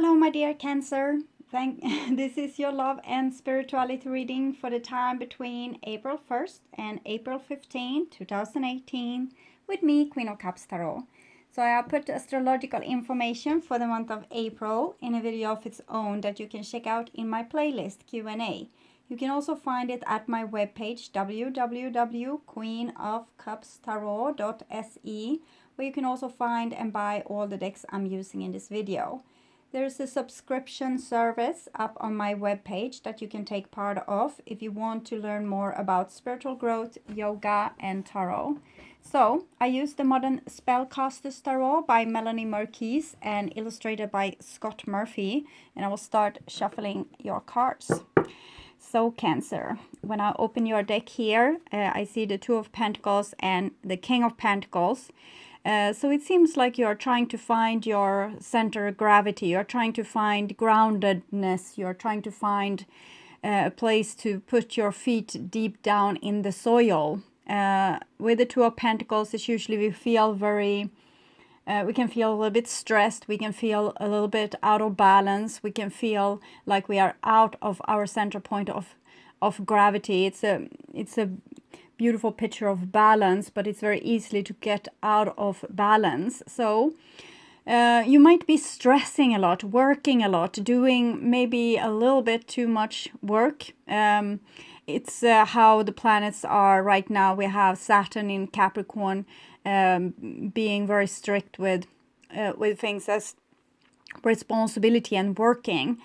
Hello, my dear Cancer. This is your love and spirituality reading for the time between April 1st and April 15, 2018, with me, Queen of Cups Tarot. So I have put astrological information for the month of April in a video of its own that you can check out in my playlist Q&A. You can also find it at my webpage www.queenofcupstarot.se, where you can also find and buy all the decks I'm using in this video. There's a subscription service up on my webpage that you can take part of if you want to learn more about spiritual growth, yoga, and tarot. So, I use the Modern Spellcasters Tarot by Melanie Marquise and illustrated by Scott Murphy. And I will start shuffling your cards. So, Cancer, when I open your deck here, I see the Two of Pentacles and the King of Pentacles. So it seems like you're trying to find your center of gravity. You're trying to find groundedness. You're trying to find a place to put your feet deep down in the soil. With the Two of Pentacles, it's usually we feel we can feel a little bit stressed. We can feel a little bit out of balance. We can feel like we are out of our center point of gravity. It's a beautiful picture of balance, but it's very easily to get out of balance. So you might be stressing a lot, working a lot, doing maybe a little bit too much work. It's how the planets are right now. We have Saturn in Capricorn being very strict with things as responsibility and working.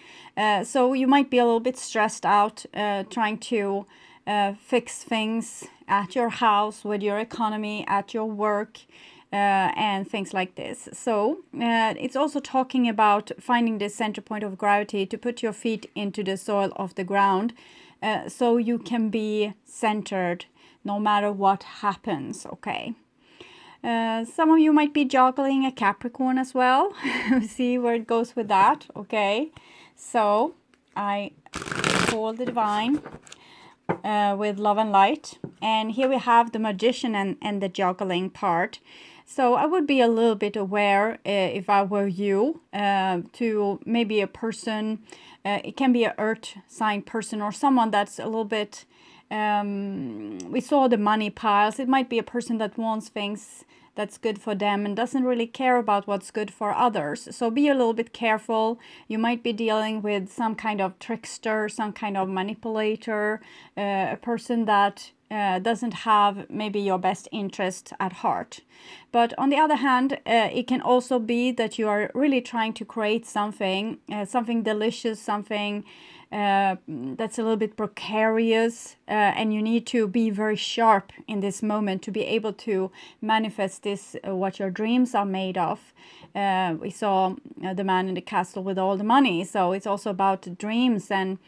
So you might be a little bit stressed out trying to fix things at your house, with your economy, at your work, and things like this. So it's also talking about finding the center point of gravity to put your feet into the soil of the ground, so you can be centered no matter what happens, okay? Some of you might be juggling a Capricorn as well. See where it goes with that, okay? So I call the Divine with love and light, and here we have the Magician and the juggling part. So I would be a little bit aware, if I were you, to maybe a person, it can be an earth sign person or someone that's a little bit, we saw the money piles. It might be a person that wants things that's good for them and doesn't really care about what's good for others. So be a little bit careful. You might be dealing with some kind of trickster, some kind of manipulator, a person that doesn't have maybe your best interest at heart. But on the other hand, it can also be that you are really trying to create something, something delicious, something that's a little bit precarious, and you need to be very sharp in this moment to be able to manifest this, what your dreams are made of. We saw the man in the castle with all the money, so it's also about dreams and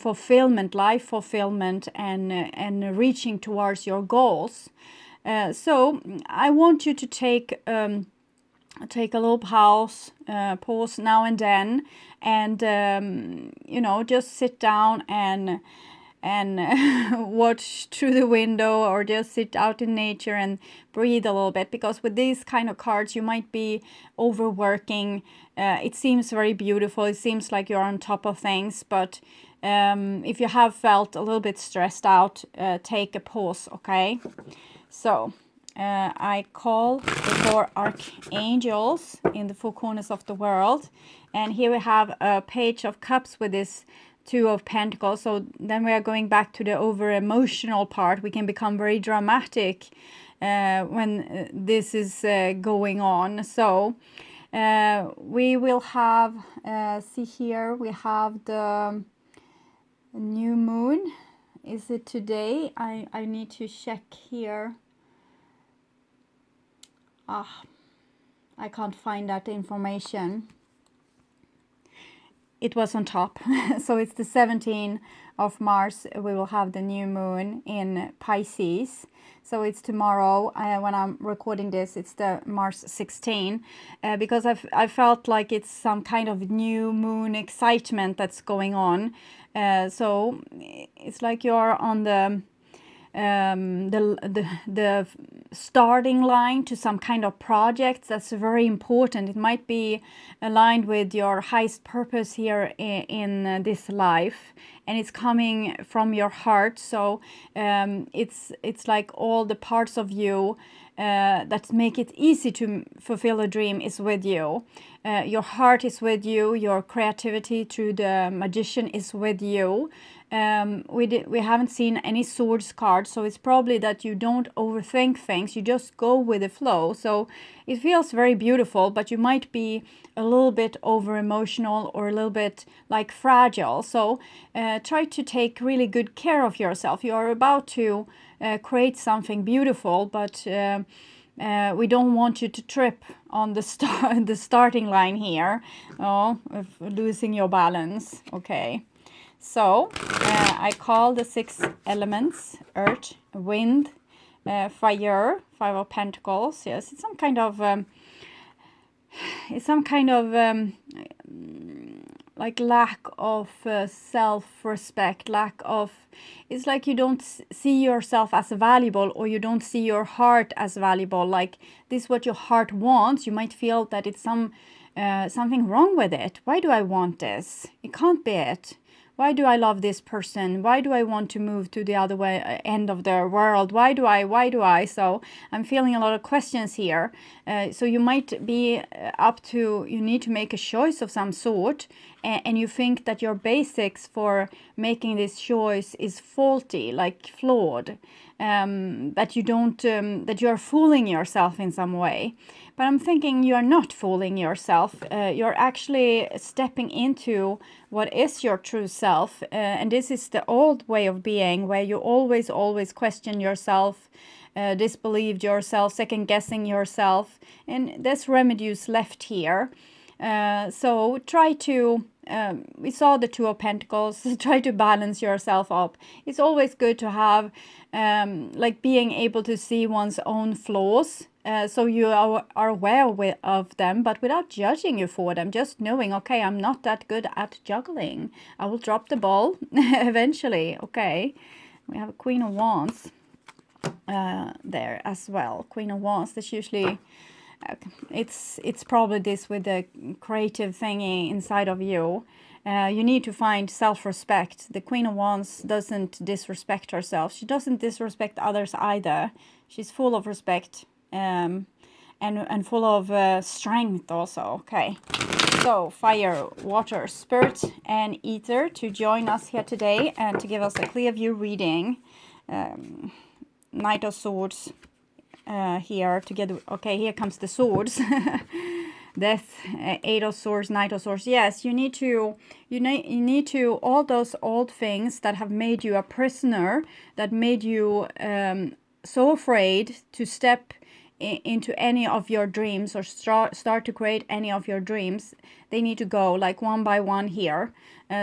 fulfillment, life fulfillment, and reaching towards your goals. So I want you to take a little pause now and then, and you know, just sit down and watch through the window, or just sit out in nature and breathe a little bit, because with these kind of cards you might be overworking. It seems very beautiful, it seems like you're on top of things, but if you have felt a little bit stressed out, take a pause, okay? So I call the 4 archangels in the 4 corners of the world, and here we have a Page of Cups with this Two of Pentacles. So then we are going back to the over emotional part. We can become very dramatic when this is going on. So we will have, see here, we have the new moon. Is it today? I need to check here. I can't find that information. It was on top. So it's the 17th of March. We will have the new moon in Pisces. So it's tomorrow. When I'm recording this, it's the March 16, because I felt like it's some kind of new moon excitement that's going on. So it's like you're on the the starting line to some kind of project that's very important. It might be aligned with your highest purpose here in this life, and it's coming from your heart. So it's like all the parts of you that make it easy to fulfill a dream is with you. Your heart is with you. Your creativity through the magician is with you. We haven't seen any swords cards, so it's probably that you don't overthink things. You just go with the flow. So it feels very beautiful, but you might be a little bit over emotional or a little bit like fragile. So try to take really good care of yourself. You are about to create something beautiful, but we don't want you to trip on the starting line here, of losing your balance. Okay. So I call the 6 elements: earth, wind, fire, 5 of pentacles. Yes, it's some kind of like lack of self-respect, lack of, it's like you don't see yourself as valuable, or you don't see your heart as valuable. Like this is what your heart wants. You might feel that it's something wrong with it. Why do I want this? It can't be it. Why do I love this person? Why do I want to move to the other end of the world? Why do I? So I'm feeling a lot of questions here. So you might be you need to make a choice of some sort, and you think that your basics for making this choice is faulty, like flawed, that you are fooling yourself in some way. But I'm thinking you are not fooling yourself. You're actually stepping into what is your true self. And this is the old way of being, where you always question yourself, disbelieved yourself, second guessing yourself. And there's remedies left here. So try to, we saw the 2 of Pentacles, try to balance yourself up. It's always good to have, like being able to see one's own flaws. So you are aware of them, but without judging you for them, just knowing, okay, I'm not that good at juggling. I will drop the ball eventually. Okay, we have a Queen of Wands there as well. Queen of Wands, that's usually, it's probably this with the creative thingy inside of you. You need to find self-respect. The Queen of Wands doesn't disrespect herself. She doesn't disrespect others either. She's full of respect. And full of strength also. Okay, so fire, water, spirit and ether to join us here today and to give us a clear view reading. Knight of Swords here together. Okay, here comes the swords. Death, 8 of Swords, Knight of Swords. Yes, you need to all those old things that have made you a prisoner, that made you so afraid to step into any of your dreams or start to create any of your dreams. They need to go like one by one here.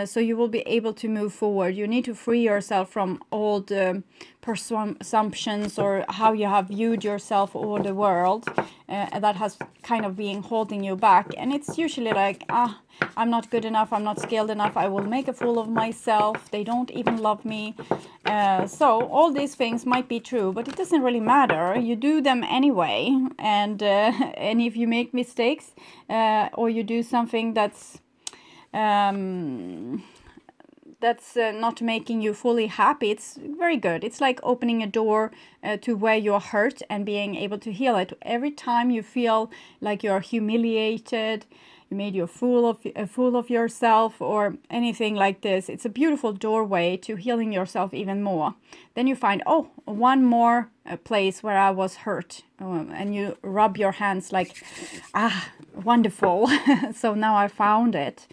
So you will be able to move forward. You need to free yourself from old presumptions or how you have viewed yourself or the world that has kind of been holding you back. And it's usually like, I'm not good enough, I'm not skilled enough, I will make a fool of myself, they don't even love me. So all these things might be true, but it doesn't really matter. You do them anyway. And if you make mistakes or you do something that's not making you fully happy, it's very good. It's like opening a door to where you're hurt and being able to heal it. Every time you feel like you're humiliated, you made you a fool of yourself or anything like this, it's a beautiful doorway to healing yourself even more. Then you find, oh, one more place where I was hurt, and you rub your hands like, wonderful. So now I found it.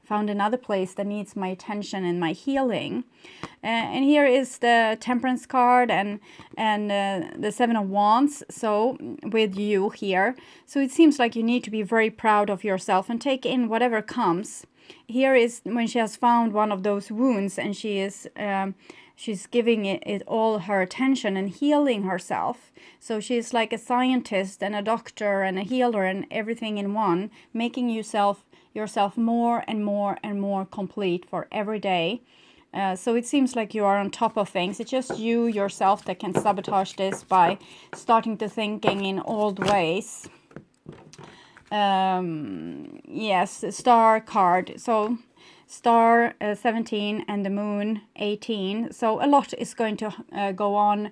Found another place that needs my attention and my healing. And here is the Temperance card and the 7 of Wands, so with you here. So it seems like you need to be very proud of yourself and take in whatever comes. Here is when she has found one of those wounds and she is she's giving it all her attention and healing herself. So she's like a scientist and a doctor and a healer and everything in one, making yourself more and more and more complete for every day. So it seems like you are on top of things. It's just you yourself that can sabotage this by starting to thinking in old ways. Yes, star card. So star 17 and the moon 18. So a lot is going to go on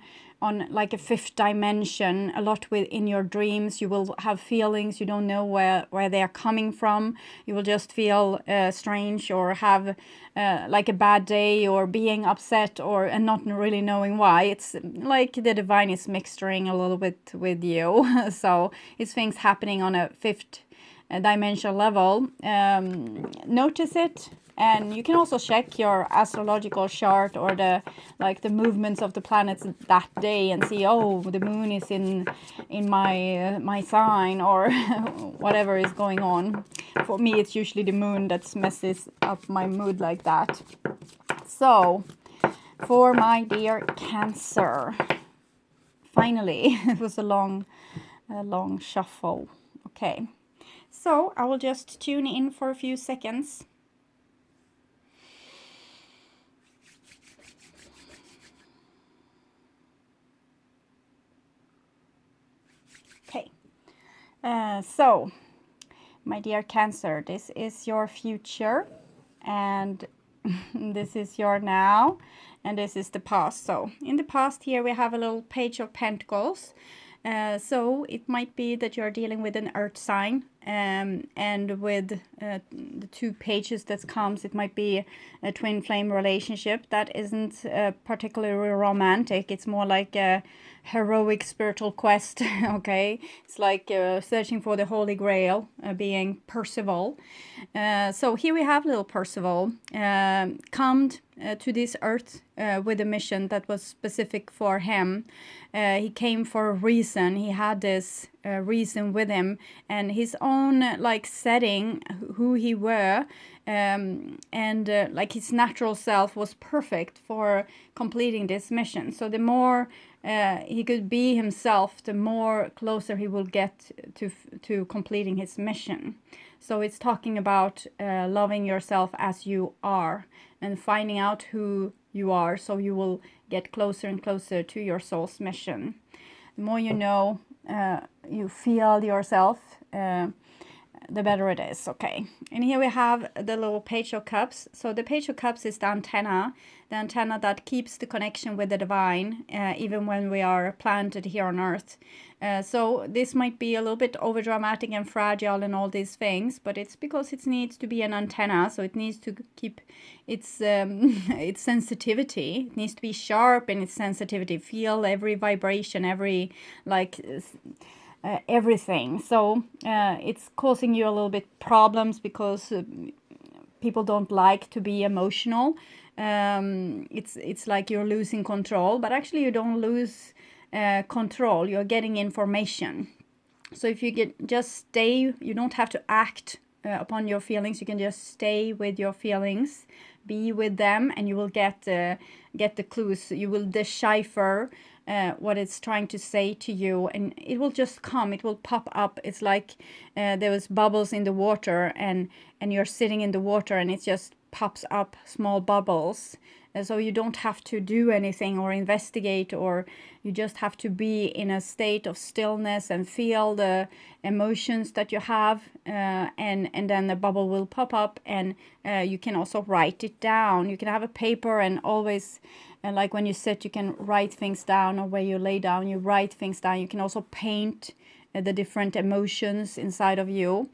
like a fifth dimension. A lot within your dreams. You will have feelings you don't know where they are coming from. You will just feel strange or have like a bad day or being upset or and not really knowing why. It's like the divine is mixturing a little bit with you. So it's things happening on a fifth dimensional level. Notice it, and you can also check your astrological chart or the movements of the planets that day and see, oh, the moon is in my sign, or whatever is going on. For me, it's usually the moon that messes up my mood like that. So for my dear Cancer, finally, it was a long shuffle. Okay. So I will just tune in for a few seconds. Okay. So, my dear Cancer, this is your future, and this is your now, and this is the past. So in the past here we have a little Page of Pentacles. So it might be that you're dealing with an earth sign, and with the two pages that comes, it might be a twin flame relationship that isn't particularly romantic. It's more like a heroic spiritual quest. Okay, it's like searching for the Holy Grail, being Percival. So here we have little Percival come to this earth with a mission that was specific for him. He came for a reason. He had this reason with him, and his own like setting, who he were, and like his natural self was perfect for completing this mission. So the more he could be himself, the more closer he will get to completing his mission. So it's talking about loving yourself as you are and finding out who you are, so you will get closer and closer to your soul's mission. The more you know, you feel yourself, the better it is. Okay, and here we have the little Page of Cups. So the Page of Cups is the antenna that keeps the connection with the divine, even when we are planted here on earth. So this might be a little bit over dramatic and fragile and all these things, but it's because it needs to be an antenna, so it needs to keep its its sensitivity. It needs to be sharp in its sensitivity, feel every vibration, every everything. So it's causing you a little bit problems because people don't like to be emotional. It's like you're losing control, but actually you don't lose control. You're getting information. So if you just stay, you don't have to act upon your feelings. You can just stay with your feelings, be with them, and you will get the clues. You will decipher what it's trying to say to you, and it will just come. It will pop up. It's like there was bubbles in the water, and you're sitting in the water, and it just pops up small bubbles. And so you don't have to do anything or investigate, or you just have to be in a state of stillness and feel the emotions that you have, and then the bubble will pop up, and you can also write it down. You can have a paper, and always, like when you sit, you can write things down, or where you lay down, you write things down. You can also paint the different emotions inside of you.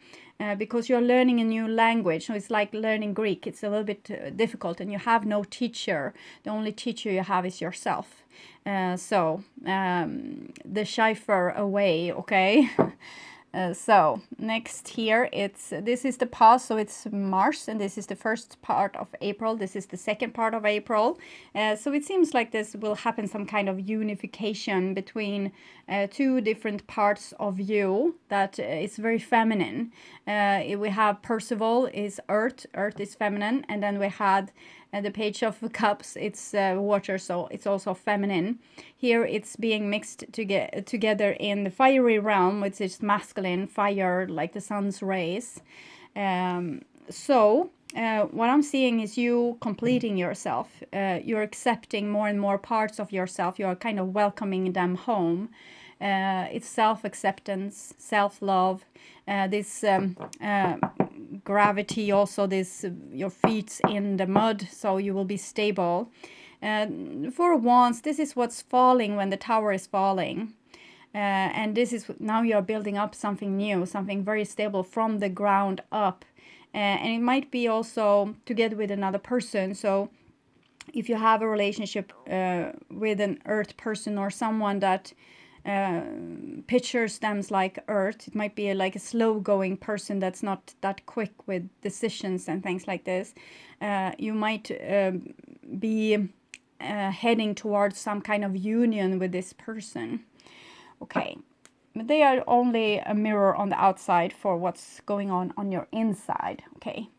Because you're learning a new language. So it's like learning Greek. It's a little bit difficult, and you have no teacher. The only teacher you have is yourself. So decipher away, okay? So next here, this is the past, so it's Mars, and this is the first part of April. This is the second part of April. So it seems like this will happen, some kind of unification between two different parts of you that is very feminine. We have Percival is earth is feminine, and then we had the Page of Cups, it's water, so it's also feminine. Here it's being mixed together in the fiery realm, which is masculine, fire, like the sun's rays. So what I'm seeing is you completing yourself. You're accepting more and more parts of yourself. You're kind of welcoming them home. It's self-acceptance, self-love, this gravity also, this your feet in the mud, so you will be stable. For once, this is what's falling when the tower is falling. And this is now you're building up something new, something very stable from the ground up. And it might be also together with another person. So if you have a relationship with an earth person or someone that pictures them like earth, it might be like a slow going person that's not that quick with decisions and things like this. You might be heading towards some kind of union with this person. Okay, but they are only a mirror on the outside for what's going on your inside. Okay.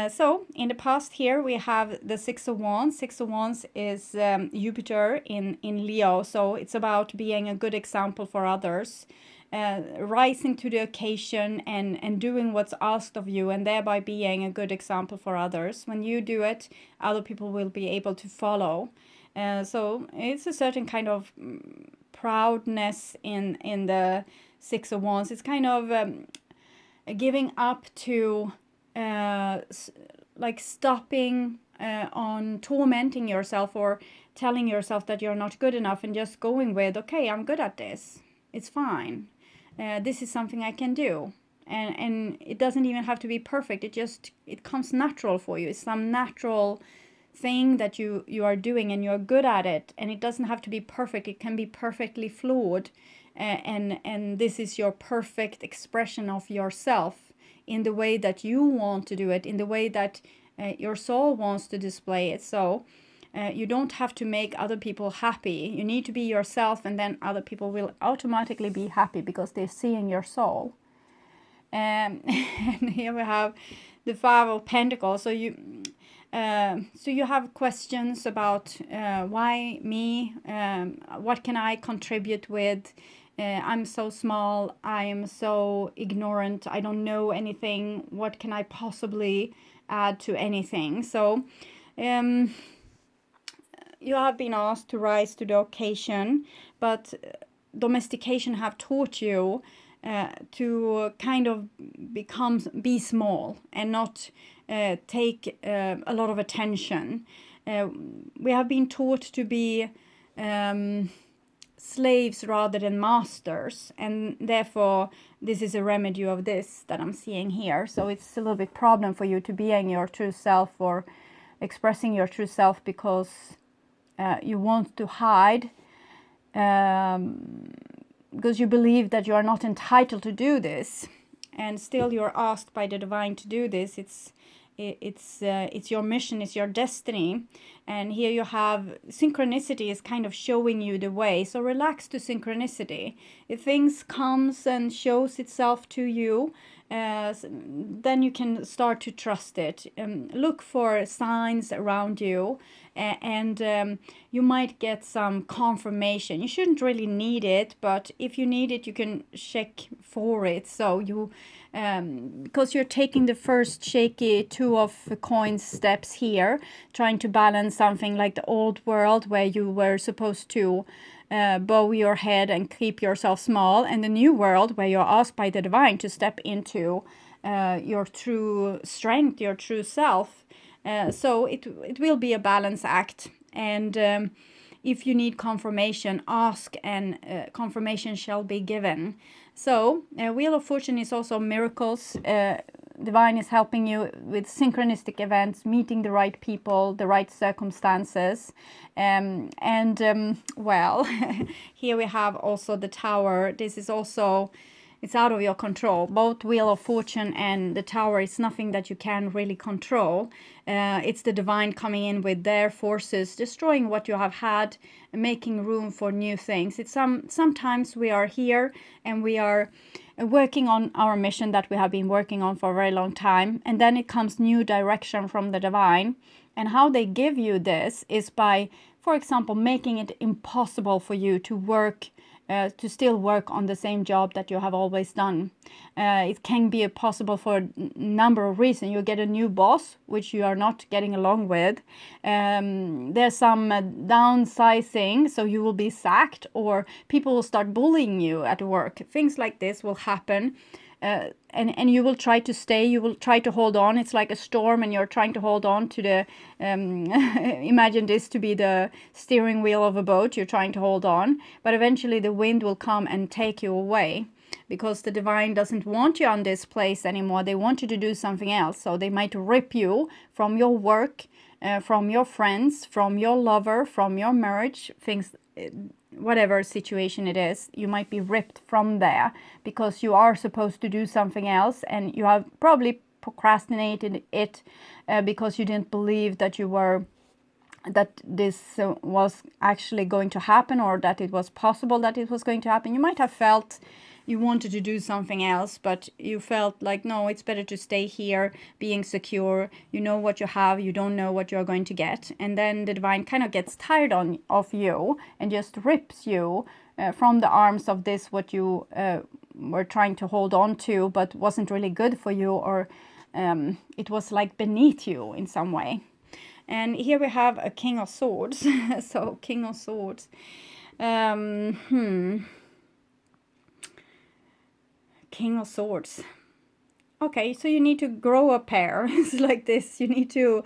So in the past here we have the Six of Wands. Six of Wands is Jupiter in Leo, so it's about being a good example for others, rising to the occasion and doing what's asked of you, and thereby being a good example for others. When you do it, other people will be able to follow. So it's a certain kind of proudness in the Six of Wands. It's kind of giving up to like stopping on tormenting yourself or telling yourself that you're not good enough, and just going with, okay, I'm good at this, it's fine, this is something I can do, and it doesn't even have to be perfect. It comes natural for you. It's some natural thing that you are doing and you're good at it, and it doesn't have to be perfect. It can be perfectly flawed, and this is your perfect expression of yourself in the way that you want to do it, in the way that your soul wants to display it. So you don't have to make other people happy. You need to be yourself, and then other people will automatically be happy because they're seeing your soul. And here we have the Five of Pentacles. So you have questions about why me, what can I contribute with, I'm so small, I am so ignorant, I don't know anything, what can I possibly add to anything? So you have been asked to rise to the occasion, but domestication have taught you to kind of be small and not take a lot of attention. We have been taught to be slaves rather than masters, and therefore this is a remedy of this that I'm seeing here. So it's a little bit problem for you to being your true self or expressing your true self because you want to hide, because you believe that you are not entitled to do this, and still you're asked by the divine to do this. It's your mission, it's your destiny. And here you have synchronicity is kind of showing you the way. So relax to synchronicity. If things comes and shows itself to you, then you can start to trust it. Look for signs around you, and you might get some confirmation. You shouldn't really need it, but if you need it, you can check for it. So you because you're taking the first shaky Two of Coins steps here, trying to balance something like the old world where you were supposed to bow your head and keep yourself small, and the new world where you're asked by the divine to step into your true strength, your true self. So it will be a balance act, and if you need confirmation, ask, and confirmation shall be given. So Wheel of Fortune is also miracles. Divine is helping you with synchronistic events, meeting the right people, the right circumstances. Well, here we have also the Tower. This is also, it's out of your control. Both Wheel of Fortune and the Tower is nothing that you can really control. It's the divine coming in with their forces, destroying what you have had, making room for new things. It's sometimes we are here and we are working on our mission that we have been working on for a very long time, and then it comes new direction from the divine. And how they give you this is by, for example, making it impossible for you to work to still work on the same job that you have always done. It can be possible for a number of reasons. You get a new boss, which you are not getting along with. There's some downsizing, so you will be sacked, or people will start bullying you at work. Things like this will happen. And you will try to stay, you will try to hold on. It's like a storm and you're trying to hold on to the, imagine this to be the steering wheel of a boat. You're trying to hold on, but eventually the wind will come and take you away, because the divine doesn't want you on this place anymore. They want you to do something else. So they might rip you from your work, from your friends, from your lover, from your marriage, things, whatever situation it is, you might be ripped from there because you are supposed to do something else, and you have probably procrastinated it because you didn't believe that that this was actually going to happen, or that it was possible that it was going to happen. You might have felt you wanted to do something else, but you felt like, no, it's better to stay here, being secure. You know what you have, you don't know what you're going to get. And then the divine kind of gets tired of you and just rips you from the arms of this, what you were trying to hold on to, but wasn't really good for you, or it was like beneath you in some way. And here we have a King of Swords. So King of Swords. King of Swords. Okay, so you need to grow a pair. It's like this. You need to...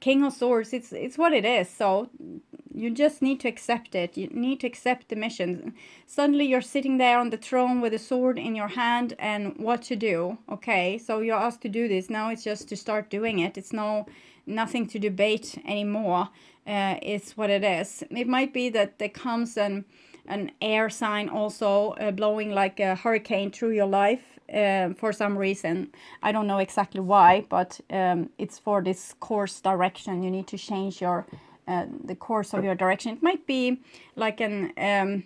King of Swords, it's what it is. So you just need to accept it. You need to accept the mission. Suddenly you're sitting there on the throne with a sword in your hand, and what to do. Okay, so you're asked to do this. Now it's just to start doing it. It's nothing to debate anymore. It's what it is. It might be that there comes an air sign also blowing like a hurricane through your life for some reason. I don't know exactly why, but it's for this course direction. You need to change your the course of your direction. It might be like an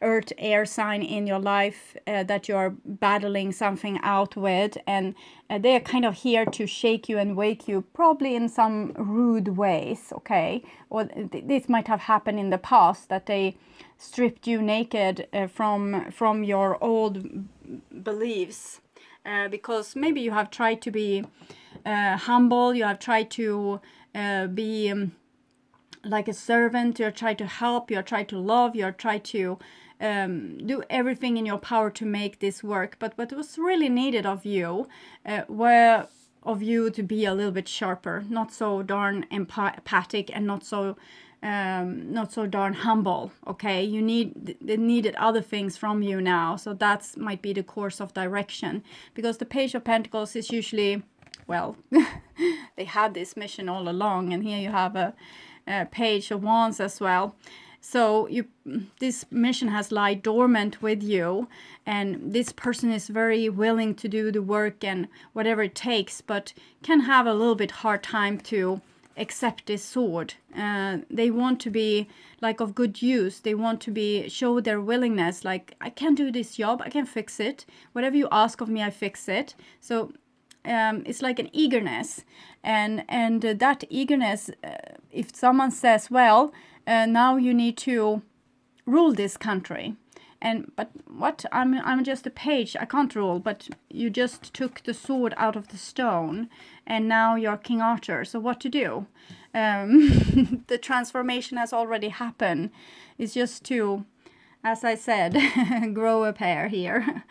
earth air sign in your life that you're battling something out with, and they're kind of here to shake you and wake you, probably in some rude ways. Okay, or this might have happened in the past, that they stripped you naked from your old beliefs, because maybe you have tried to be humble, you have tried to be like a servant, you're trying to help, you're trying to love, you're trying to do everything in your power to make this work. But what was really needed of you were of you to be a little bit sharper, not so darn empathic, and not so darn humble. Okay, they needed other things from you now. So that's might be the course of direction, because the Page of Pentacles is usually, well, they had this mission all along, and here you have a Page of Wands as well. So this mission has lied dormant with you, and this person is very willing to do the work and whatever it takes, but can have a little bit hard time to accept this sword. They want to be like of good use. They want to show their willingness, like, I can do this job, I can fix it. Whatever you ask of me, I fix it. So it's like an eagerness, and that eagerness, if someone says, well, now you need to rule this country, but what, I'm just a page, I can't rule, but you just took the sword out of the stone, and now you're King Arthur, so what to do? The transformation has already happened. It's just to, as I said, grow a pair here.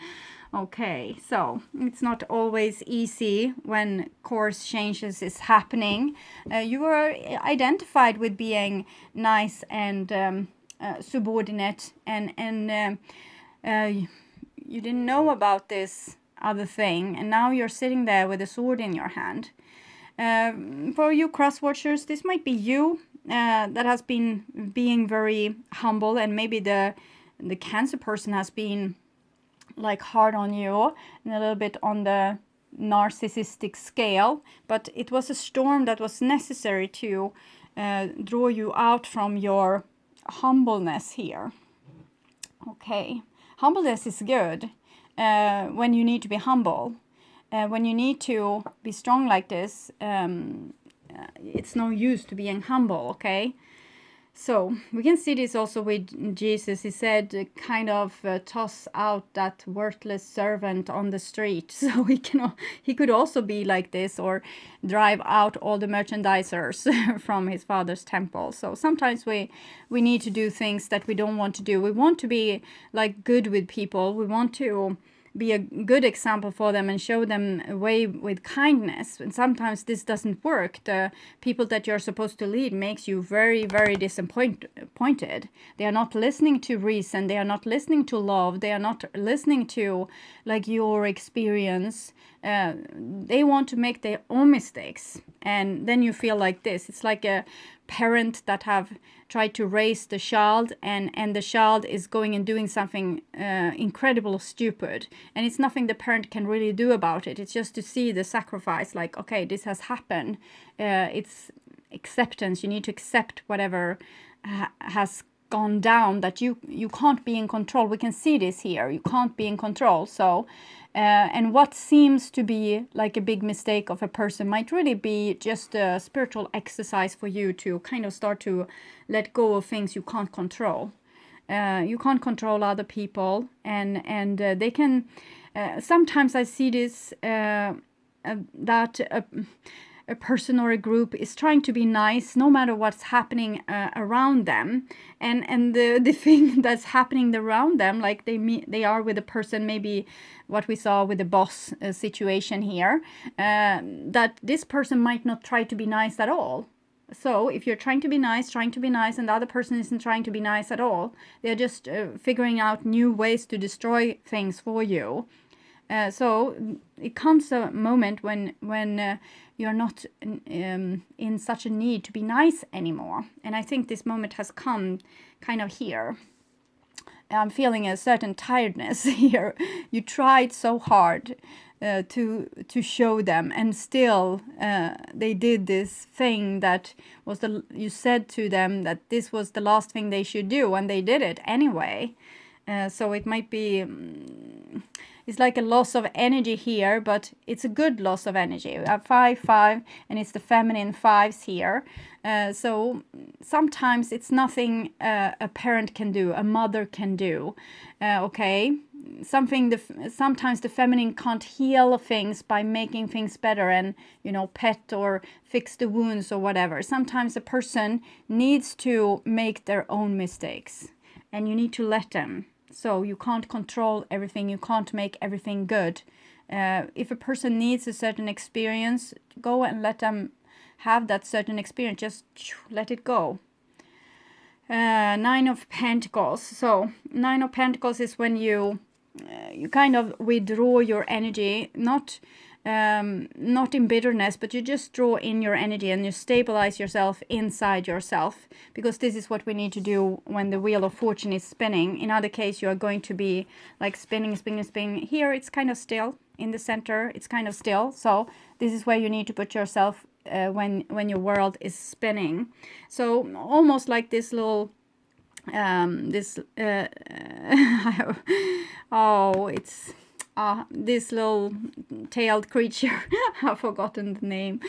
Okay, so it's not always easy when course changes is happening. You were identified with being nice and subordinate, and you didn't know about this other thing, and now you're sitting there with a sword in your hand. For you cross watchers, this might be you that has been being very humble, and maybe the Cancer person has been like hard on you and a little bit on the narcissistic scale, but it was a storm that was necessary to draw you out from your humbleness here. Okay, humbleness is good when you need to be humble. When you need to be strong like this, it's no use to being humble. Okay, So we can see this also with Jesus. He said, kind of toss out that worthless servant on the street. So he could also be like this, or drive out all the merchandisers from his father's temple. So sometimes we need to do things that we don't want to do. We want to be like good with people. We want to be a good example for them and show them a way with kindness. And sometimes this doesn't work. The people that you're supposed to lead makes you very, very disappointed. They are not listening to reason. They are not listening to love. They are not listening to like your experience. They want to make their own mistakes. And then you feel like this. It's like a parent that have tried to raise the child, and the child is going and doing something incredible stupid, and it's nothing the parent can really do about it. It's just to see the sacrifice, like, okay, this has happened. It's acceptance. You need to accept whatever has gone down, that you can't be in control. We can see this here. You can't be in control. So and what seems to be like a big mistake of a person might really be just a spiritual exercise for you to kind of start to let go of things you can't control. You can't control other people, and they can. Sometimes I see this that a person or a group is trying to be nice no matter what's happening around them, and the thing that's happening around them, like they are with a person, maybe what we saw with the boss situation here, that this person might not try to be nice at all. So if you're trying to be nice, and the other person isn't trying to be nice at all, they're just figuring out new ways to destroy things for you. So it comes a moment when you're not in such a need to be nice anymore. And I think this moment has come kind of here. I'm feeling a certain tiredness here. You tried so hard to show them, and still they did this thing that was you said to them that this was the last thing they should do, and they did it anyway. So it might be it's like a loss of energy here, but it's a good loss of energy. We have 5, 5, and it's the feminine 5s here. So sometimes it's nothing a parent can do, a mother can do. Okay, sometimes the feminine can't heal things by making things better and, pet or fix the wounds or whatever. Sometimes a person needs to make their own mistakes, and you need to let them. So you can't control everything. You can't make everything good. If a person needs a certain experience, go and let them have that certain experience. Just let it go. 9 of Pentacles. So 9 of Pentacles is when you kind of withdraw your energy, not in bitterness, but you just draw in your energy and you stabilize yourself inside yourself, because this is what we need to do when the wheel of fortune is spinning. In other case, you are going to be like spinning. Here it's kind of still. In the center it's kind of still. So this is where you need to put yourself when your world is spinning. So almost like this little this little tailed creature, I've forgotten the name.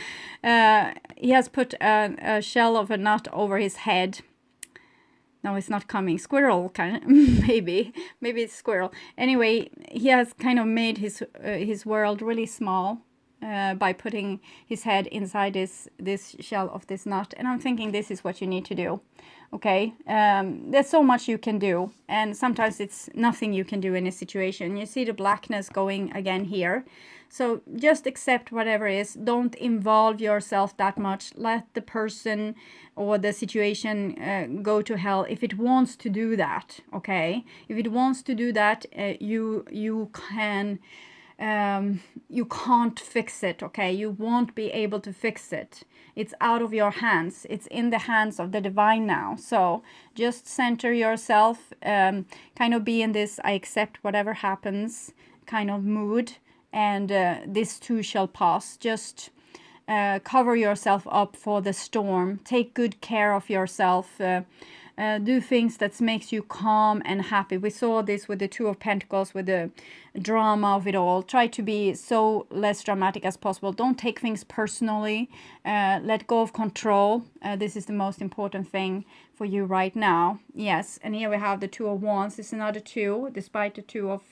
He has put a shell of a nut over his head. No, it's not coming. Squirrel, kind of, maybe it's squirrel. Anyway, he has kind of made his world really small by putting his head inside this shell of this nut. And I'm thinking this is what you need to do. Okay, there's so much you can do, and sometimes it's nothing you can do in a situation. You see the blackness going again here. So just accept whatever is. Don't involve yourself that much. Let the person or the situation go to hell if it wants to do that. Okay, if it wants to do that, you can't fix it. Okay, you won't be able to fix it. It's out of your hands. It's in the hands of the divine now. So just center yourself, kind of be in this I accept whatever happens kind of mood, and this too shall pass. Just cover yourself up for the storm. Take good care of yourself. do things that makes you calm and happy. We saw this with the Two of Pentacles, with the drama of it all. Try to be so less dramatic as possible. Don't take things personally. Let go of control. This is the most important thing for you right now. Yes, and here we have the Two of Wands. It's another two, despite the Two of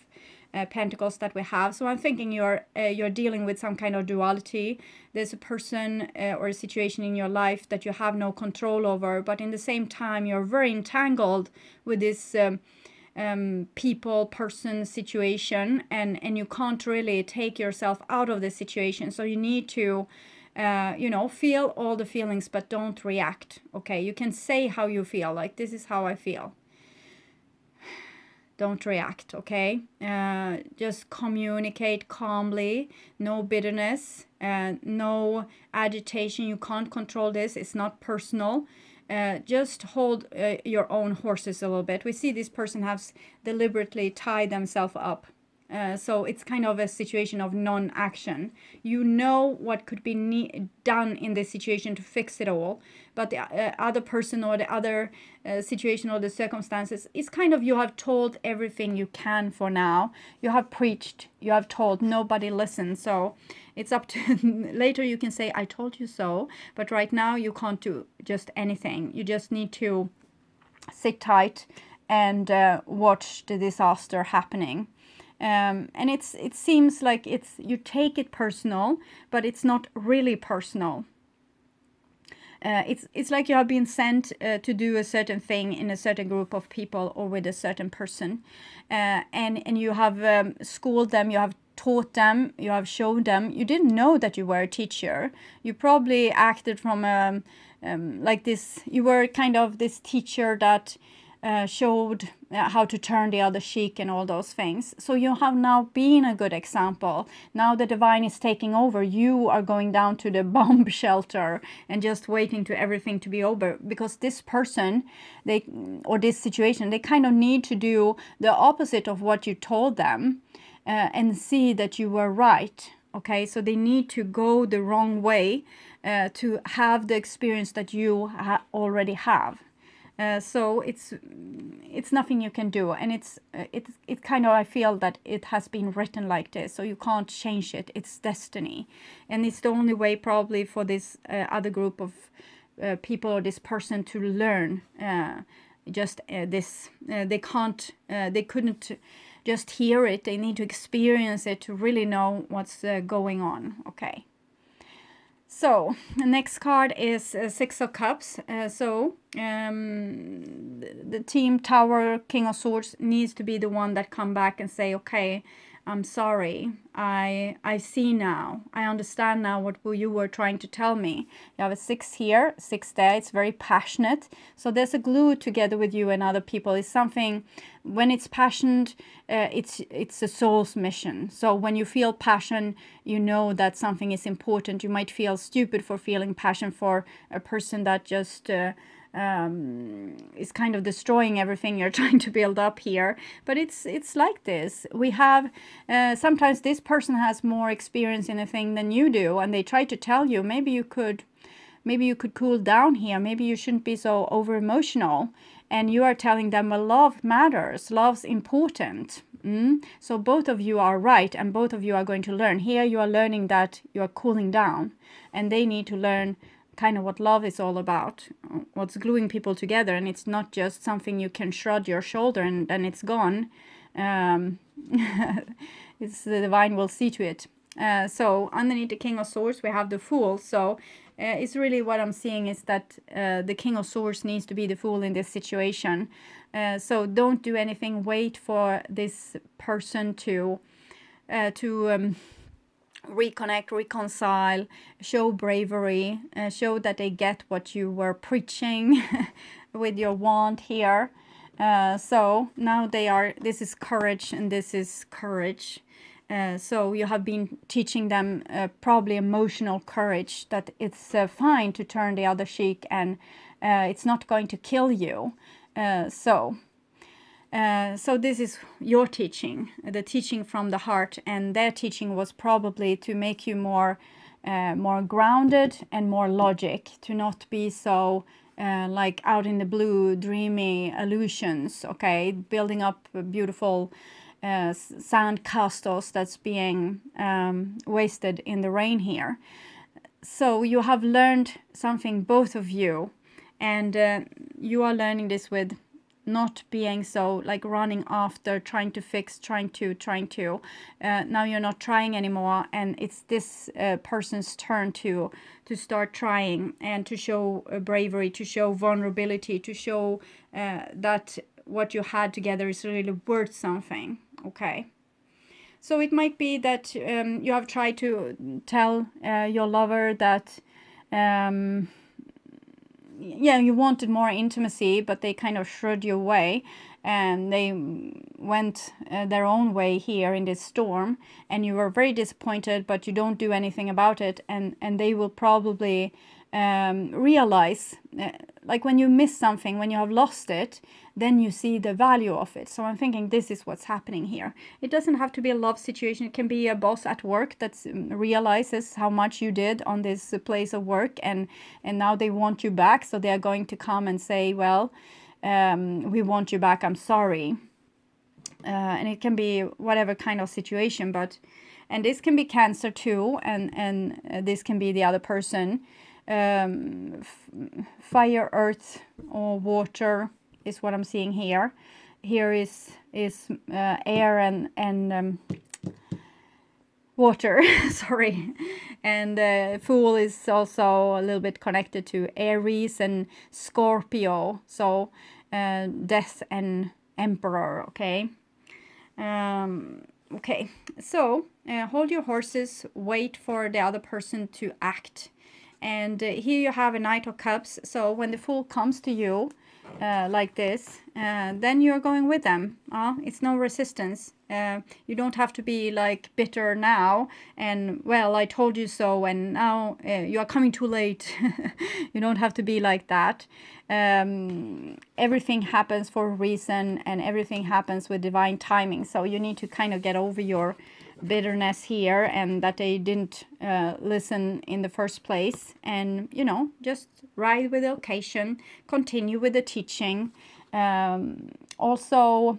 Pentacles that we have. So I'm thinking you're dealing with some kind of duality. There's a person or a situation in your life that you have no control over, but in the same time you're very entangled with this people, person, situation, and you can't really take yourself out of the situation. So you need to you know, feel all the feelings, but don't react. Okay, you can say how you feel, like, this is how I feel. Don't react, okay? Just communicate calmly. No bitterness, no agitation. You can't control this. It's not personal. Just hold your own horses a little bit. We see this person has deliberately tied themselves up. So it's kind of a situation of non-action. You know what could be done in this situation to fix it all, but the other person or the other situation or the circumstances, it's kind of, you have told everything you can for now. You have preached, you have told, nobody listens. So it's up to, later you can say, I told you so, but right now you can't do just anything. You just need to sit tight and watch the disaster happening. And it seems like you take it personal, but it's not really personal. It's like you have been sent to do a certain thing in a certain group of people or with a certain person, and you have schooled them, you have taught them, you have showed them. You didn't know that you were a teacher. You probably acted from like this. You were kind of this teacher that showed how to turn the other cheek and all those things. So you have now been a good example. Now the divine is taking over. You are going down to the bomb shelter and just waiting to everything to be over, because this person, or this situation, they kind of need to do the opposite of what you told them and see that you were right. Okay, so they need to go the wrong way to have the experience that you already have. So it's nothing you can do, and it's kind of, I feel that it has been written like this, so you can't change it. It's destiny, and it's the only way probably for this other group of people or this person to learn this. They couldn't just hear it. They need to experience it to really know what's going on. Okay. So the next card is Six of Cups. So the team Tower, King of Swords needs to be the one that come back and say, okay, I'm sorry. I see now. I understand now what you were trying to tell me. You have a 6 here, 6 there. It's very passionate. So there's a glue together with you and other people. It's something, when it's passionate, it's a soul's mission. So when you feel passion, you know that something is important. You might feel stupid for feeling passion for a person that just is kind of destroying everything you're trying to build up here. But it's like this. We have sometimes this person has more experience in a thing than you do, and they try to tell you, maybe you could cool down here, maybe you shouldn't be so over emotional, and you are telling them, well, love matters, love's important. So both of you are right, and both of you are going to learn. Here you are learning that you are cooling down, and they need to learn kind of what love is all about, what's gluing people together, and it's not just something you can shrug your shoulder and then it's gone. It's the divine will see to it. So underneath the King of Swords we have the Fool. So it's really what I'm seeing is that the King of Swords needs to be the Fool in this situation. So don't do anything. Wait for this person to reconnect, reconcile, show bravery, show that they get what you were preaching with your wand here. So now this is courage and this is courage. So you have been teaching them probably emotional courage, that it's fine to turn the other cheek and it's not going to kill you. So this is your teaching, the teaching from the heart, and their teaching was probably to make you more grounded and more logic, to not be so like out in the blue, dreamy illusions, okay? Building up beautiful sand castles that's being wasted in the rain here. So you have learned something, both of you, and you are learning this with not being so like running after, trying to fix, trying to. Now you're not trying anymore, and it's this person's turn to start trying and to show bravery, to show vulnerability, to show that what you had together is really worth something, okay? So it might be that you have tried to tell your lover that yeah, you wanted more intimacy, but they kind of shrugged you away, and they went their own way here in this storm, and you were very disappointed, but you don't do anything about it, and they will probably realize, like when you miss something, when you have lost it, then you see the value of it. So I'm thinking this is what's happening here. It doesn't have to be a love situation. It can be a boss at work that realizes how much you did on this place of work, and now they want you back. So they are going to come and say, well, we want you back, I'm sorry. And it can be whatever kind of situation, but, and this can be Cancer too, and this can be the other person. Fire, earth, or water is what I'm seeing here. Here is air and water, sorry. And Fool is also a little bit connected to Aries and Scorpio. So Death and Emperor, okay? Okay, so hold your horses, wait for the other person to act. And here you have a Knight of Cups. So when the Fool comes to you like this, then you're going with them. It's no resistance. You don't have to be like bitter now and, well, I told you so, and now you are coming too late. You don't have to be like that. Everything happens for a reason, and everything happens with divine timing. So you need to kind of get over your bitterness here, and that they didn't listen in the first place, and you know, just ride with the occasion, continue with the teaching. Also,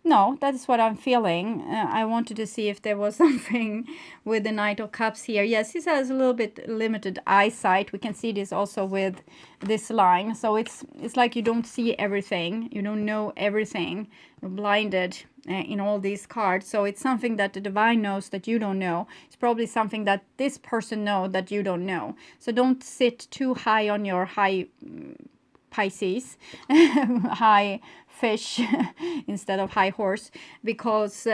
no, that is what I'm feeling. I wanted to see if there was something with the Knight of Cups here. Yes, he has a little bit limited eyesight. We can see this also with this line. So it's like you don't see everything. You don't know everything. You're blinded in all these cards. So it's something that the divine knows that you don't know. It's probably something that this person knows that you don't know. So don't sit too high on your high Pisces, high fish instead of high horse, because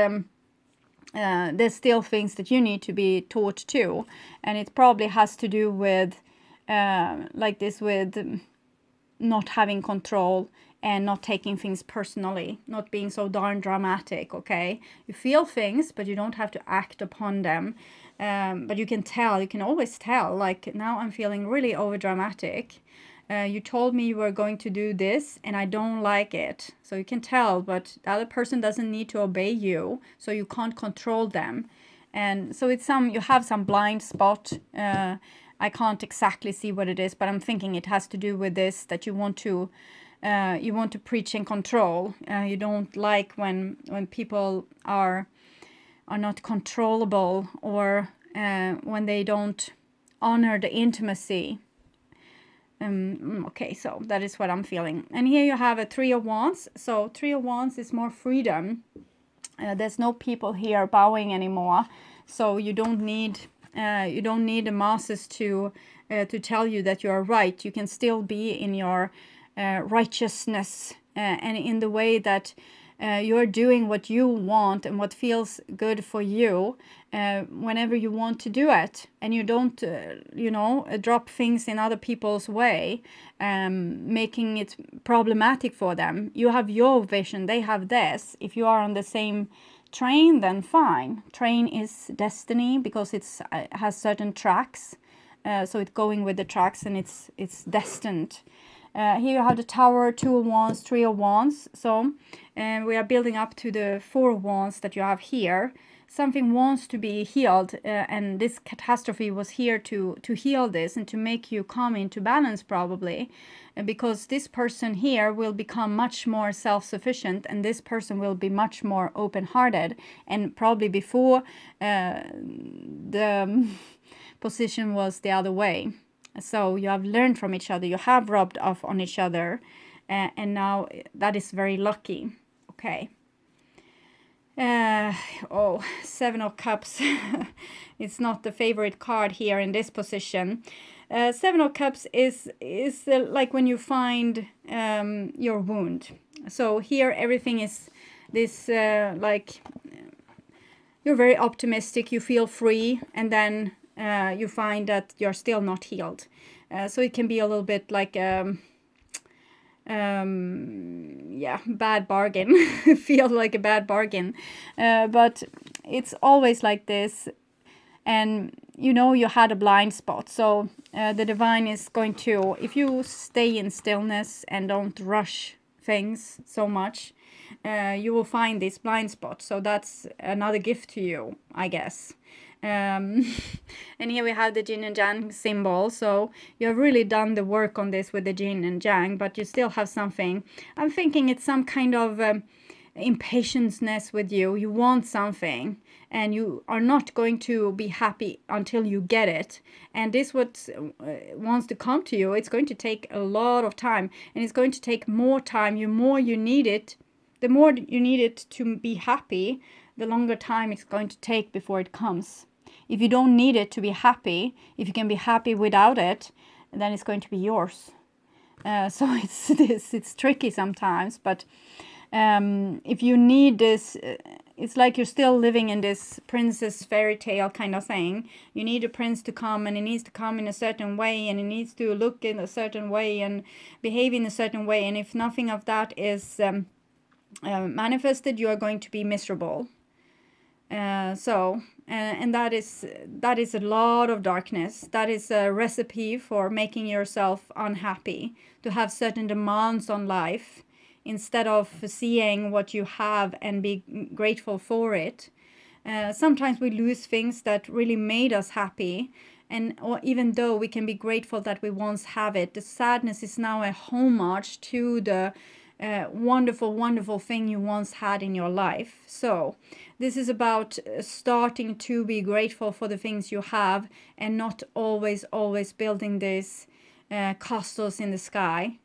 there's still things that you need to be taught too, and it probably has to do with like this, with not having control and not taking things personally, not being so darn dramatic, okay? You feel things, but you don't have to act upon them. But you can tell, you can always tell, like now I'm feeling really over dramatic. You told me you were going to do this and I don't like it. So you can tell, but the other person doesn't need to obey you, so you can't control them. And so it's you have some blind spot. I can't exactly see what it is, but I'm thinking it has to do with this, that you want to preach and control. You don't like when people are not controllable, or when they don't honor the intimacy. Okay, so that is what I'm feeling. And here you have a Three of Wands. So Three of Wands is more freedom. There's no people here bowing anymore. So you don't need the masses to tell you that you are right. You can still be in your righteousness and in the way that you're doing what you want and what feels good for you whenever you want to do it, and you don't drop things in other people's way, making it problematic for them. You have your vision, they have this. If you are on the same train, then fine. Train is destiny because it has certain tracks, so it's going with the tracks, and it's destined. Here you have the Tower, 2 of Wands, 3 of Wands. So we are building up to the 4 of Wands that you have here. Something wants to be healed, and this catastrophe was here to heal this and to make you come into balance, probably, because this person here will become much more self-sufficient, and this person will be much more open-hearted, and probably before the position was the other way. So you have learned from each other, you have rubbed off on each other, and now that is very lucky. Okay. Oh, 7 of Cups. It's not the favorite card here in this position. 7 of Cups is like when you find your wound. So here everything is this like you're very optimistic, you feel free, and then you find that you're still not healed. So it can be a little bit like yeah, bad bargain. Feel like a bad bargain, but it's always like this, and you know you had a blind spot. So the divine is going to, if you stay in stillness and don't rush things so much, you will find this blind spot. So that's another gift to you, I guess. And here we have the yin and yang symbol. So you have really done the work on this with the yin and yang, but you still have something. I'm thinking it's some kind of impatience with you. You want something and you are not going to be happy until you get it. And this what wants to come to you. It's going to take a lot of time, and it's going to take more time. The more you need it, the more you need it to be happy, the longer time it's going to take before it comes. If you don't need it to be happy, if you can be happy without it, then it's going to be yours. So it's tricky sometimes, but if you need this, it's like you're still living in this princess fairy tale kind of thing. You need a prince to come, and he needs to come in a certain way, and he needs to look in a certain way and behave in a certain way. And if nothing of that is manifested, you are going to be miserable. And that is a lot of darkness. That is a recipe for making yourself unhappy, to have certain demands on life instead of seeing what you have and be grateful for it. Sometimes we lose things that really made us happy, and or even though we can be grateful that we once have it, the sadness is now a homage to the wonderful thing you once had in your life. So this is about starting to be grateful for the things you have, and not always building these castles in the sky.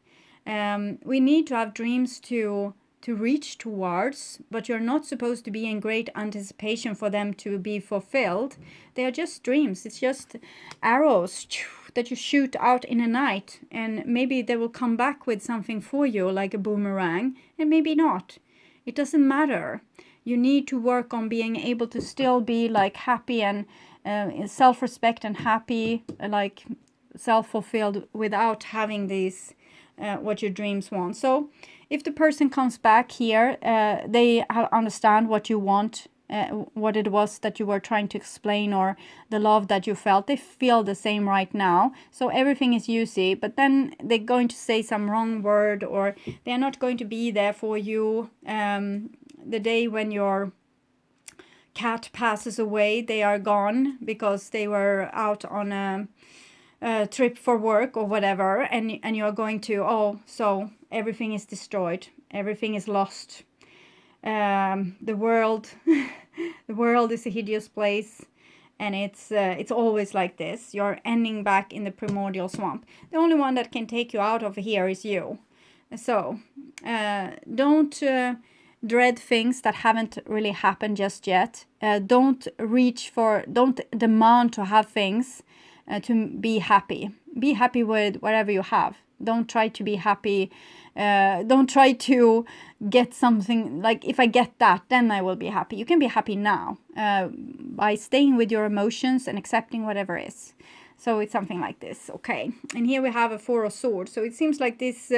We need to have dreams to reach towards, but you're not supposed to be in great anticipation for them to be fulfilled. They are just dreams. It's just arrows that you shoot out in a night, and maybe they will come back with something for you like a boomerang, and maybe not. It doesn't matter. You need to work on being able to still be like happy and self-respect and happy, like self-fulfilled, without having these what your dreams want. So if the person comes back here, they understand what you want, what it was that you were trying to explain, or the love that you felt. They feel the same right now. So everything is easy, but then they're going to say some wrong word, or they're not going to be there for you. The day when your cat passes away, they are gone because they were out on a trip for work or whatever, and you are going to, so everything is destroyed, everything is lost. The world is a hideous place, and it's always like this. You're ending back in the primordial swamp. The only one that can take you out of here is you. So don't dread things that haven't really happened just yet. Don't demand to have things to be happy. Be happy with whatever you have. Don't try to be happy. Don't try to get something like, if I get that, then I will be happy. You can be happy now by staying with your emotions and accepting whatever is. So it's something like this. Okay. And here we have a 4 of Swords. So it seems like this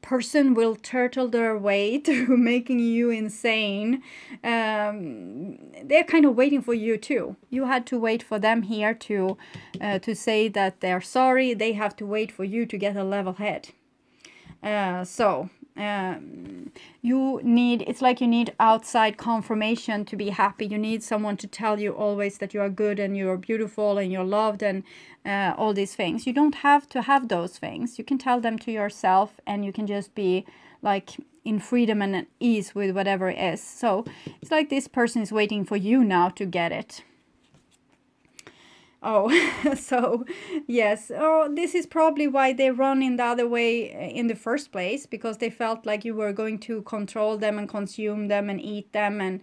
person will turtle their way through making you insane. They're kind of waiting for you too. You had to wait for them here to say that they're sorry. They have to wait for you to get a level head. So you need, it's like you need outside confirmation to be happy. You need someone to tell you always that you are good and you're beautiful and you're loved and all these things. You don't have to have those things. You can tell them to yourself, and you can just be like in freedom and at ease with whatever it is. So it's like this person is waiting for you now to get it. Oh, so yes. Oh, this is probably why they run in the other way in the first place, because they felt like you were going to control them and consume them and eat them and,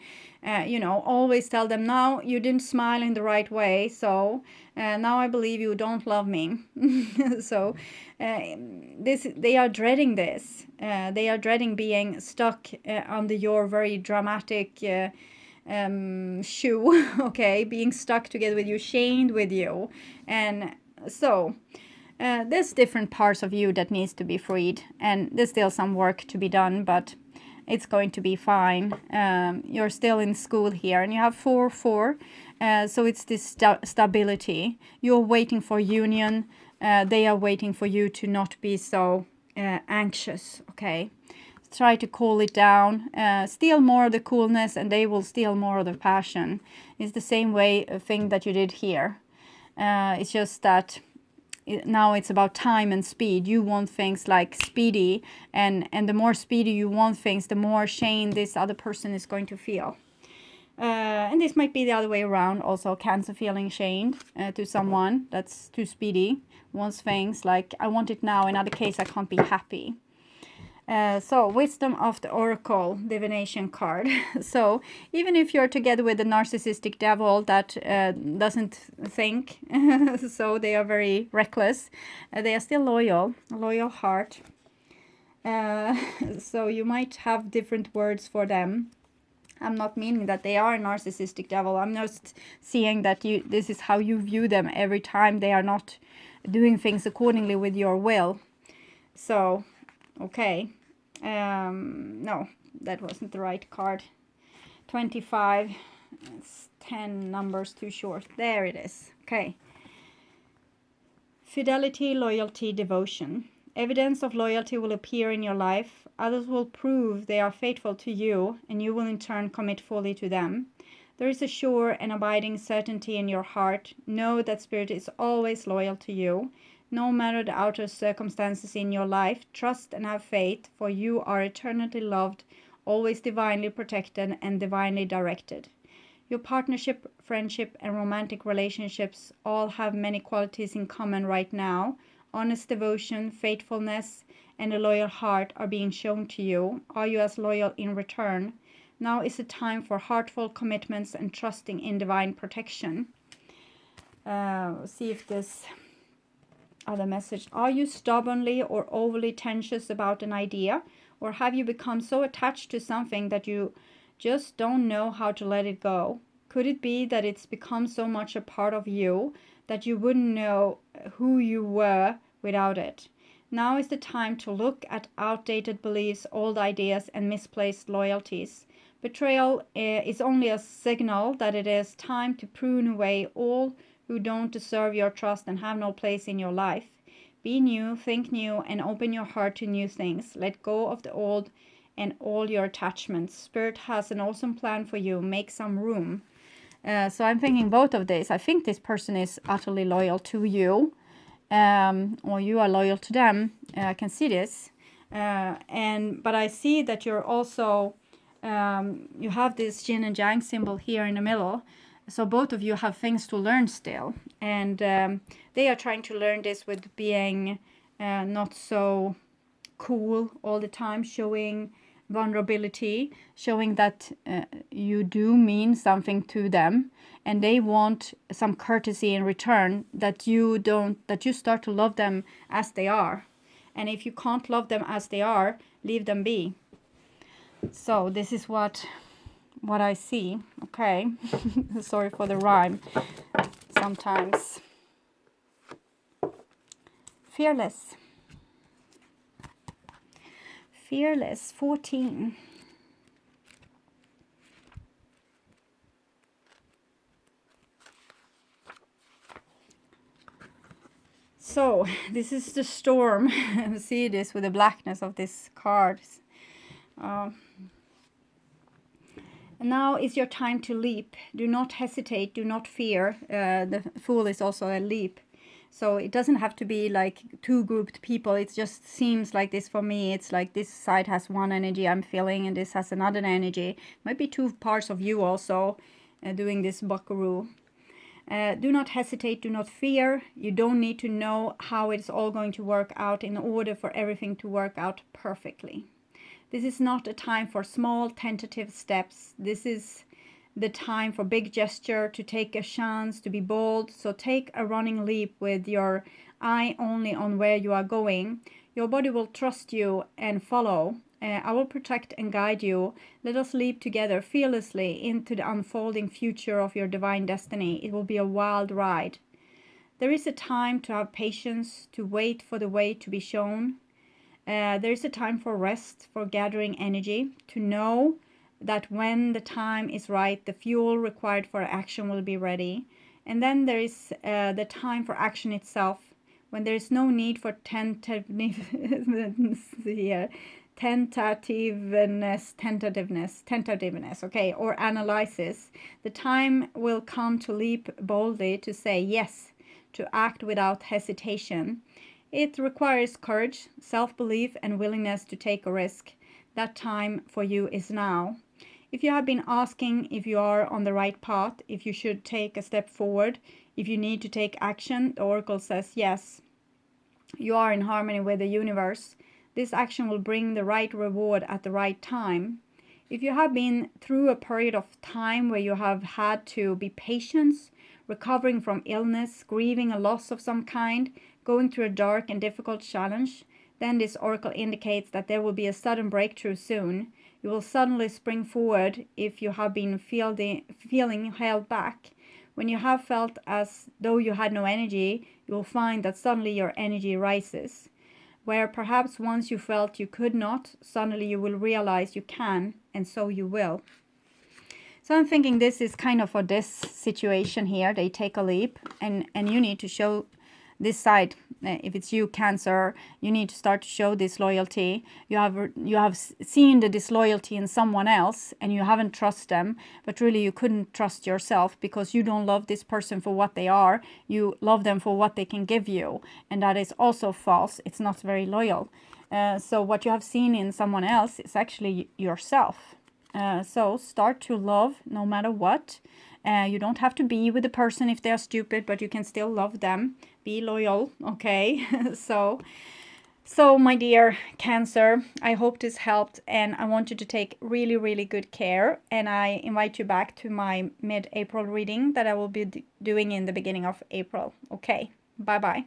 you know, always tell them, now you didn't smile in the right way, so now I believe you don't love me. So they are dreading this. They are dreading being stuck under your very dramatic shoe, okay, being stuck together with you, chained with you. And so there's different parts of you that needs to be freed, and there's still some work to be done, but it's going to be fine. You're still in school here, and you have 4-4, so it's this stability. You're waiting for union. They are waiting for you to not be so anxious, okay? Try to cool it down, steal more of the coolness, and they will steal more of the passion. It's the same way thing that you did here. It's just that now it's about time and speed. You want things like speedy, and the more speedy you want things, the more shame this other person is going to feel. And this might be the other way around also. Cancer feeling shamed to someone that's too speedy, wants things like, I want it now, in other case I can't be happy. So wisdom of the oracle divination card. So even if you're together with a narcissistic devil that doesn't think, so they are very reckless, they are still loyal, a loyal heart. So you might have different words for them. I'm not meaning that they are a narcissistic devil. I'm just seeing that this is how you view them every time they are not doing things accordingly with your will. So okay. No, that wasn't the right card. 25. It's 10 numbers too short. There it is. Okay. Fidelity, loyalty, devotion. Evidence of loyalty will appear in your life. Others will prove they are faithful to you, and you will in turn commit fully to them. There is a sure and abiding certainty in your heart. Know that Spirit is always loyal to you. No matter the outer circumstances in your life, trust and have faith, for you are eternally loved, always divinely protected and divinely directed. Your partnership, friendship, and romantic relationships all have many qualities in common right now. Honest devotion, faithfulness, and a loyal heart are being shown to you. Are you as loyal in return? Now is the time for heartfelt commitments and trusting in divine protection. See if this other message. Are you stubbornly or overly tensious about an idea? Or have you become so attached to something that you just don't know how to let it go? Could it be that it's become so much a part of you that you wouldn't know who you were without it? Now is the time to look at outdated beliefs, old ideas, and misplaced loyalties. Betrayal is only a signal that it is time to prune away all who don't deserve your trust and have no place in your life. Be new, think new, and open your heart to new things. Let go of the old and all your attachments. Spirit has an awesome plan for you. Make some room. So I'm thinking both of these. I think this person is utterly loyal to you, or you are loyal to them. I can see this. But I see that you're also, you have this yin and yang symbol here in the middle. So both of you have things to learn still, and they are trying to learn this with being not so cool all the time, showing vulnerability, showing that you do mean something to them, and they want some courtesy in return, that you start to love them as they are. And if you can't love them as they are, leave them be. So this is what I see. Okay. Sorry for the rhyme sometimes. Fearless. Fearless, 14. So this is the storm. See this with the blackness of this cards. Now is your time to leap. Do not hesitate, do not fear. The Fool is also a leap. So it doesn't have to be like two grouped people. It just seems like this for me. It's like this side has one energy I'm feeling and this has another energy. Might be two parts of you also doing this buckaroo. Do not hesitate, do not fear. You don't need to know how it's all going to work out in order for everything to work out perfectly. This is not a time for small tentative steps. This is the time for big gesture, to take a chance, to be bold. So take a running leap with your eye only on where you are going. Your body will trust you and follow. I will protect and guide you. Let us leap together fearlessly into the unfolding future of your divine destiny. It will be a wild ride. There is a time to have patience, to wait for the way to be shown. There is a time for rest, for gathering energy, to know that when the time is right, the fuel required for action will be ready. And then there is the time for action itself, when there is no need for tentativeness, okay, or analysis. The time will come to leap boldly, to say yes, to act without hesitation. It requires courage, self-belief, and willingness to take a risk. That time for you is now. If you have been asking if you are on the right path, if you should take a step forward, if you need to take action, the Oracle says yes. You are in harmony with the universe. This action will bring the right reward at the right time. If you have been through a period of time where you have had to be patient, recovering from illness, grieving a loss of some kind, going through a dark and difficult challenge, then this oracle indicates that there will be a sudden breakthrough soon. You will suddenly spring forward if you have been feeling held back. When you have felt as though you had no energy, you will find that suddenly your energy rises. Where perhaps once you felt you could not, suddenly you will realize you can, and so you will. So I'm thinking this is kind of for this situation here. They take a leap, and you need to show this side. If it's you, Cancer, you need to start to show this loyalty. You have seen the disloyalty in someone else, and you haven't trusted them, but really you couldn't trust yourself because you don't love this person for what they are. You love them for what they can give you, and that is also false. It's not very loyal. So what you have seen in someone else is actually yourself. So start to love no matter what. You don't have to be with the person if they're stupid, but you can still love them. Be loyal, okay? So my dear Cancer, I hope this helped, and I want you to take really, really good care. And I invite you back to my mid-April reading that I will be doing in the beginning of April. Okay, bye-bye.